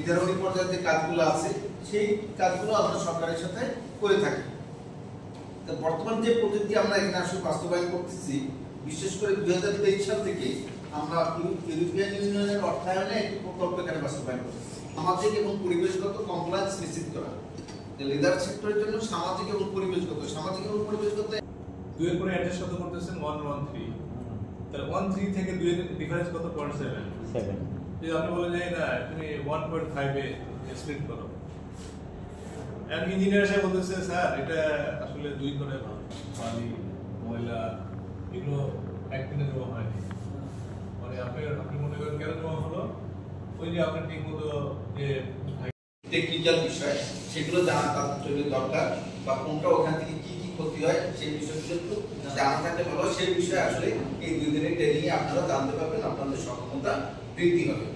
নির্ধারণী পর্যায়ে যে কাজগুলো আছে সেই কাজগুলো আমরা সরকারের সাথে করে থাকি। তো বর্তমান যে পদ্ধতি আমরা এখানে আসলে বাস্তবায়ন করতেছি, বিশেষ করে 2023 সাল থেকে আমরা ইউরোপিয়ান ইউনিয়নের অর্থায়নে একটি প্রকল্প এখানে বাস্তবায়ন করতেছি। সামাজিক এবং পরিবেশগত কমপ্লায়েন্স নিশ্চিত করা, লেদার সেক্টরের জন্য সামাজিক এবং পরিবেশগত 2 এর পরে অ্যাডজাস্ট কত করতেছেন 113, তাহলে 13 থেকে 2 এর ডিফারেন্স কত? 0.7। যদি আপনি বলেন যে না তুমি 1.5 এ স্প্লিট করো, আর ইঞ্জিনিয়ার সাহেব বলতেছে স্যার এটা আসলে 2 করে ভালো, বালি ময়লা এগুলো একদিনের জমা হয়নি, মানে আপনি মনে করেন কেন জমা হলো? ওই যে আপনার ঠিক মতো যে টেকনিক্যাল বিষয় সেগুলো জানা তার জন্য দরকার, বা কোনটা ওখান থেকে কি কি ক্ষতি হয় সেই বিষয়গুলো একটু জানা থাকলে ভালো। সেই বিষয়ে আসলে এই 2 দিনের ট্রেনিং এ আপনারা জানতে পারবেন, আপনাদের সক্ষমতা বৃদ্ধি হবে।